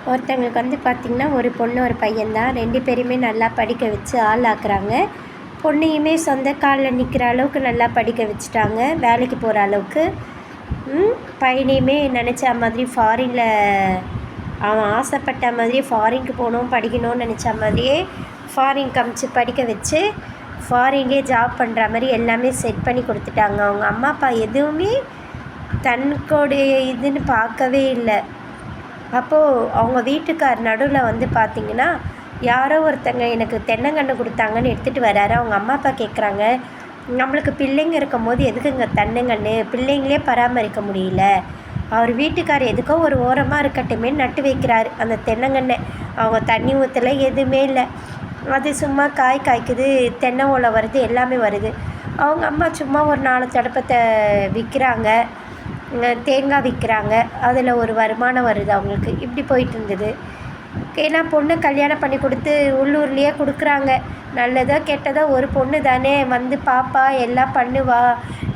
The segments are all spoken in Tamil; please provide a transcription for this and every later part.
ஒருத்தவங்களுக்கு வந்து பார்த்திங்கன்னா ஒரு பொண்ணு ஒரு பையன்தான். 2 பேரையுமே நல்லா படிக்க வச்சு ஆளாக்குறாங்க. பொண்ணையுமே சொந்த காலில் நிற்கிற அளவுக்கு நல்லா படிக்க வச்சுட்டாங்க, வேலைக்கு போகிற அளவுக்கு. பையனையுமே நினச்ச மாதிரி ஃபாரினில் அவன் ஆசைப்பட்ட மாதிரியே ஃபாரினுக்கு போகணும், படிக்கணும்னு நினச்ச மாதிரியே ஃபாரின் காமிச்சு படிக்க வச்சு ஃபாரின்லேயே ஜாப் பண்ணுற மாதிரி எல்லாமே செட் பண்ணி கொடுத்துட்டாங்க. அவங்க அம்மா அப்பா எதுவுமே தன்னுடைய இதுன்னு பார்க்கவே இல்லை. அப்போது அவங்க வீட்டுக்கார் நடுவில் வந்து பார்த்திங்கன்னா, யாரோ ஒருத்தங்க எனக்கு தென்னங்கன்று கொடுத்தாங்கன்னு எடுத்துகிட்டு வராரு. அவங்க அம்மா அப்பா கேட்குறாங்க, நம்மளுக்கு பிள்ளைங்க இருக்கும் போது எதுக்குங்க தென்னங்கன்று, பிள்ளைங்களே பராமரிக்க முடியல, அவர் வீட்டுக்கார் எதுக்கோ ஒரு ஓரமாக இருக்கட்டுமே நட்டு வைக்கிறாரு அந்த தென்னங்கன்றை. அவங்க தண்ணி ஊற்றலை, எதுவுமே இல்லை, அது சும்மா காய்க்குது, தென்னை ஓலை வருது, எல்லாமே வருது. அவங்க அம்மா சும்மா ஒரு 4 தடுப்பத்தை விற்கிறாங்க, தேங்காய் விற்கிறாங்க, அதில் ஒரு வருமானம் வருது அவங்களுக்கு. இப்படி போயிட்டு இருந்தது. ஏன்னா பொண்ணு கல்யாணம் பண்ணி கொடுத்து உள்ளூர்லேயே கொடுக்குறாங்க. நல்லதோ கெட்டதோ ஒரு பொண்ணு தானே, வந்து பாப்பா எல்லாம் பண்ணுவா,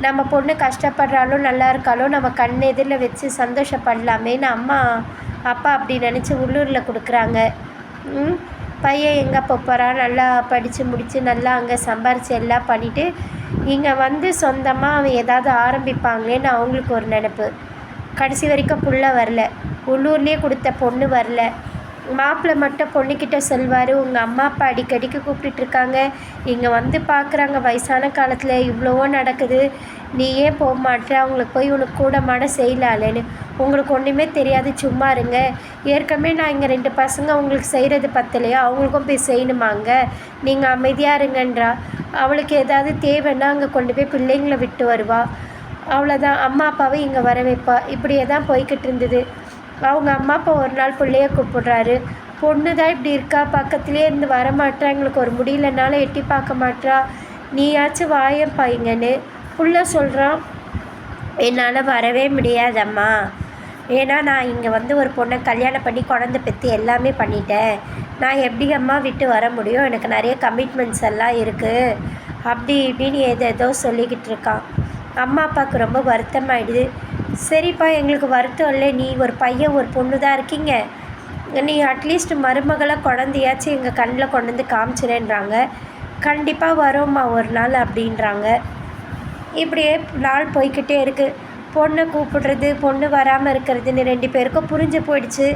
நம்ம பொண்ணு கஷ்டப்படுறாலும் நல்லா இருக்காலும் நம்ம கண் எதிரில் வச்சு சந்தோஷப்படலாமேன்னு அம்மா அப்பா அப்படி நினச்சி உள்ளூரில் கொடுக்குறாங்க. பையன் எங்கே போகிறான், நல்லா படித்து முடித்து நல்லா அங்கே சம்பாரித்து எல்லாம் பண்ணிவிட்டு இங்கே வந்து சொந்தமாக அவன் ஏதாவது ஆரம்பிப்பாங்களேன்னு அவங்களுக்கு ஒரு நினப்பு. கடைசி வரைக்கும் புள்ள வரல, உள்ளூர்லேயே கொடுத்த பொண்ணு வரல. மாப்பிள்ளை மட்டும் பொண்ணுக்கிட்ட சொல்வார், உங்கள் அம்மா அப்பா அடிக்கடிக்கு கூப்பிட்டுருக்காங்க, இங்கே வந்து பார்க்குறாங்க, வயசான காலத்தில் இவ்வளவோ நடக்குது, நீ ஏன் போக மாட்டே, அவங்களுக்கு போய் உனக்கு கூடமாட செய்யலாலேன்னு. உங்களுக்கு ஒன்றுமே தெரியாது, சும்மா இருங்க, ஏற்கனவே நான் இங்கே 2 பசங்க உங்களுக்கு செய்கிறது பத்தலையா, அவங்களுக்கும் போய் செய்யணுமாங்க, நீங்கள் அமைதியாக இருங்கன்றா. அவளுக்கு ஏதாவது தேவைன்னா அங்கே கொண்டு போய் பிள்ளைங்களை விட்டு வருவா, அவ்வளோதான், அம்மா அப்பாவை இங்கே வர வைப்பா. இப்படியே தான் போய்கிட்டு இருந்தது. அவங்க அம்மா அப்பா ஒரு நாள் பிள்ளைய கூப்பிட்றாரு, பொண்ணு தான் இப்படி இருக்கா, பக்கத்துலேயே இருந்து வரமாட்டா, எங்களுக்கு ஒரு முடியலனாலும் எட்டி பார்க்க மாட்டா, நீயாச்சும் வாயப்பா இங்கன்னு. புள்ள சொல்கிறான், என்னால் வரவே முடியாதம்மா, ஏன்னா நான் இங்கே வந்து ஒரு பொண்ணை கல்யாணம் பண்ணி குழந்தை பெற்று எல்லாமே பண்ணிட்டேன், நான் எப்படி அம்மா விட்டு வர முடியும், எனக்கு நிறைய கமிட்மெண்ட்ஸ் எல்லாம் இருக்குது, அப்படி இப்படின்னு ஏதோ சொல்லிக்கிட்டு இருக்கான். அம்மா அப்பாவுக்கு ரொம்ப வருத்தமாயிடுது. சரிப்பா, எங்களுக்கு வருத்தம் இல்லை, நீ ஒரு பையன் ஒரு பொண்ணு தான் இருக்கீங்க, நீ அட்லீஸ்ட் மருமகளை குழந்தையாச்சும் எங்கள் கண்ணில் கொண்டு வந்து காமிச்சிரேன்றாங்க. கண்டிப்பாக வரோம்மா ஒரு நாள் அப்படின்றாங்க. இப்படியே நாள் போய்கிட்டே இருக்குது. பொண்ணை கூப்பிடுறது, பொண்ணு வராமல் இருக்கிறதுன்னு 2 பேருக்கும் புரிஞ்சு போயிடுச்சு.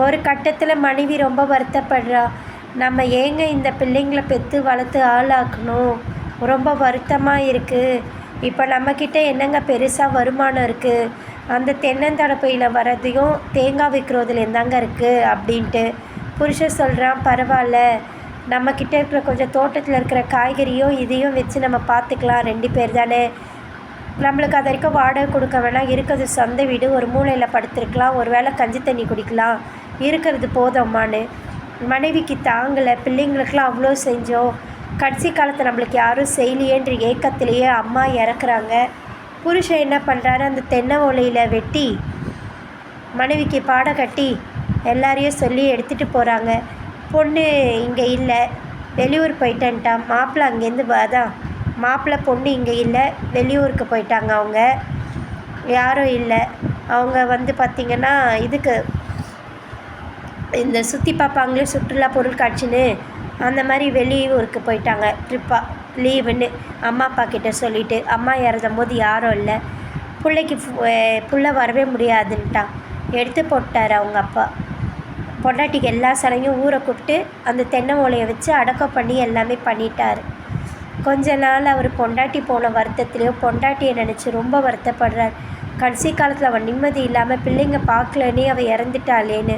ஒரு கட்டத்தில் மனைவி ரொம்ப வருத்தப்படுறா, நம்ம ஏங்க இந்த பிள்ளைங்களை பெற்று வளர்த்து ஆளாக்கணும், ரொம்ப வருத்தமாக இருக்குது, இப்போ நம்மக்கிட்ட என்னங்க பெருசாக வருமானம் இருக்குது, அந்த தென்னந்தடப்பையில் வரதையும் தேங்காய் விற்கிறதுலேருந்து தாங்க இருக்குது அப்படின்ட்டு. புருஷன் சொல்கிறான், பரவாயில்ல, நம்மக்கிட்ட இருக்கிற கொஞ்சம் தோட்டத்தில் இருக்கிற காய்கறியும் இதையும் வச்சு நம்ம பார்த்துக்கலாம், 2 பேர் தானே, நம்மளுக்கு அது வரைக்கும் வாடகை கொடுக்க வேணாம், இருக்கிறது சொந்த வீடு, ஒரு மூலையில் படுத்துருக்கலாம், ஒரு வேளை கஞ்சி தண்ணி குடிக்கலாம், இருக்கிறது போதும்மான்னு. மனைவிக்கு தாங்கலை, பிள்ளைங்களுக்கெல்லாம் அவ்வளோ செஞ்சோம், கடைசி காலத்தை நம்மளுக்கு யாரும் செய்யலையேன்ற ஏக்கத்திலேயே அம்மா இறக்குறாங்க. புருஷன் என்ன பண்ணுறாரு, அந்த தென்னை ஓலையில் வெட்டி மனைவிக்கு பாடம் கட்டி எல்லாரையும் சொல்லி எடுத்துகிட்டு போகிறாங்க. பொண்ணு இங்கே இல்லை, வெளியூர் போயிட்டேன்ட்டான், மாப்பிள்ளை அங்கேருந்து வாதான், மாப்பிள்ளை பொண்ணு இங்கே இல்லை, வெளியூருக்கு போயிட்டாங்க, அவங்க யாரும் இல்லை, அவங்க வந்து பார்த்திங்கன்னா இதுக்கு இந்த சுற்றி பார்ப்பாங்களே சுற்றுலா பொருள் காட்சின்னு, அந்த மாதிரி வெளியூருக்கு போயிட்டாங்க, ட்ரிப்பாக லீவுன்னு அம்மா அப்பா கிட்டே சொல்லிவிட்டு. அம்மா இறந்தும் போது யாரும் இல்லை, பிள்ளைக்கு புள்ள வரவே முடியாதுன்ட்டான், எடுத்து போட்டார் அவங்க அப்பா. பொண்டாட்டிக்கு எல்லா சடங்கையும் ஊரை கூப்பிட்டு அந்த தென்னை ஓலையை வச்சு அடக்கம் பண்ணி எல்லாமே பண்ணிட்டார். கொஞ்ச நாள் அவர் பொண்டாட்டி போன வருத்தத்துலேயோ பொண்டாட்டியை நினச்சி ரொம்ப வருத்தப்படுறார். கடைசி காலத்தில் அவன் நிம்மதி இல்லாமல் பிள்ளைங்க பார்க்கலன்னே அவள் இறந்துட்டாளேன்னு.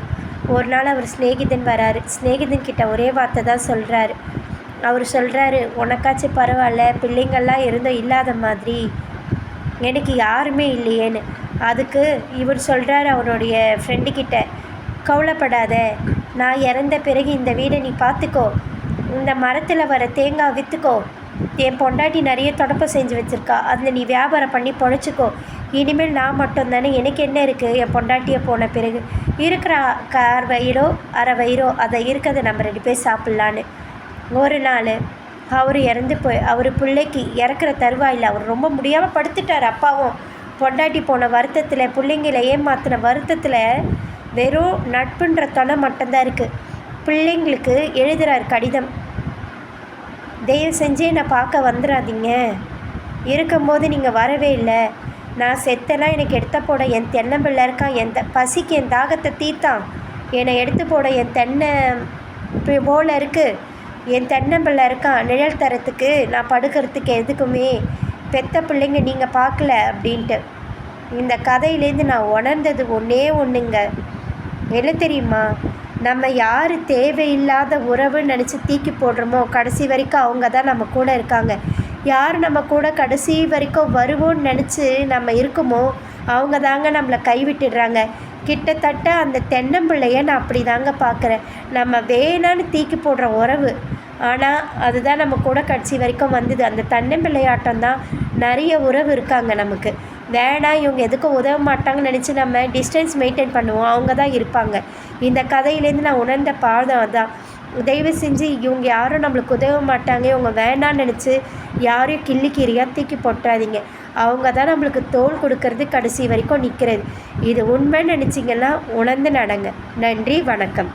ஒரு நாள் அவர் சிநேகிதன் வராரு, சிநேகிதன் கிட்ட ஒரே வார்த்தை தான் சொல்கிறாரு. அவர் சொல்கிறாரு, உனக்காச்சும் பரவாயில்ல, பிள்ளைங்கள்லாம் இருந்தோம் இல்லாத மாதிரி, எனக்கு யாருமே இல்லையேன்னு. அதுக்கு இவர் சொல்கிறாரு அவருடைய ஃப்ரெண்டுக்கிட்ட, கவலைப்படாத, நான் இறந்த பிறகு இந்த வீடை நீ பார்த்துக்கோ, இந்த மரத்தில் வர தேங்காய் விற்றுக்கோ, என் பொண்டாட்டி நிறைய தொடப்பம் செஞ்சு வச்சுருக்கா, அதில் நீ வியாபாரம் பண்ணி பொழைச்சிக்கோ, இனிமேல் நான் மட்டும் தானே, எனக்கு என்ன இருக்குது, என் பொண்டாட்டியை போன பிறகு இருக்கிற 1/4 வயிறோ 1/2 வயிறோ அதை இருக்கிறத நம்ம 2 பேர் சாப்பிட்லான்னு. ஒரு நாள் அவர் இறந்து போய் அவர் பிள்ளைக்கு இறக்குற தருவாயில் அவர் ரொம்ப முடியாமல் படுத்துட்டார். அப்பாவும் பொண்டாட்டி போன வருத்தத்தில், பிள்ளைங்களை ஏமாற்றின வருத்தத்தில் வெறும் நட்புன்ற தொலை மட்டும்தான் இருக்குது. பிள்ளைங்களுக்கு எழுதுகிறார் கடிதம், தயவு செஞ்சு என்னை பார்க்க வந்துடாதீங்க, இருக்கும்போது நீங்கள் வரவே இல்லை, நான் செத்தெல்லாம் எனக்கு எடுத்து போட என் தென்னம்பிள்ளை இருக்கான், பசிக்கு என் தாகத்தை தீர்த்தான், என்னை எடுத்து போட என் தென்னை போல் இருக்குது, என் தென்னம்பிள்ளை இருக்கான் நிழல் தரத்துக்கு, நான் படுக்கிறதுக்கு எதுக்குமே, பெத்த பிள்ளைங்க நீங்கள் பார்க்கல அப்படின்ட்டு. இந்த கதையிலேருந்து நான் உணர்ந்தது ஒன்றே ஒன்றுங்க, என்ன தெரியுமா? நம்ம யார் தேவையில்லாத உறவுன்னு நினச்சி தூக்கி போடுறோமோ கடைசி வரைக்கும் அவங்க தான் நம்ம கூட இருக்காங்க. யார் நம்ம கூட கடைசி வரைக்கும் வருவோன்னு நினச்சி நம்ம இருக்குமோ அவங்க தாங்க நம்மளை கைவிட்டுடுறாங்க. கிட்டத்தட்ட அந்த தென்னம்பிள்ளையை நான் அப்படி தாங்க பார்க்குறேன். நம்ம வேணான்னு தூக்கி போடுற உறவு, ஆனால் அதுதான் நம்ம கூட கடைசி வரைக்கும் வந்தது. அந்த தென்னம்பிள்ளையாட்டம் தான் நிறைய உறவு இருக்காங்க நமக்கு. வேணாம் இவங்க எதுக்கும் உதவ மாட்டாங்கன்னு நினச்சி நம்ம டிஸ்டன்ஸ் மெயின்டைன் பண்ணுவோம், அவங்க தான் இருப்பாங்க. இந்த கதையிலேருந்து நான் உணர்ந்த பாடம் அதான். தயவு செஞ்சு இவங்க யாரும் நம்மளுக்கு உதவ மாட்டாங்க, இவங்க வேணான்னு நினச்சி யாரையும் கிள்ளிக்கீரியாக தூக்கி போட்டுறாதீங்க. அவங்க தான் நம்மளுக்கு தோள் கொடுக்கறது, கடைசி வரைக்கும் நிற்கிறது. இது உண்மைன்னு நினச்சிங்கன்னா உணர்ந்து நடங்க. நன்றி, வணக்கம்.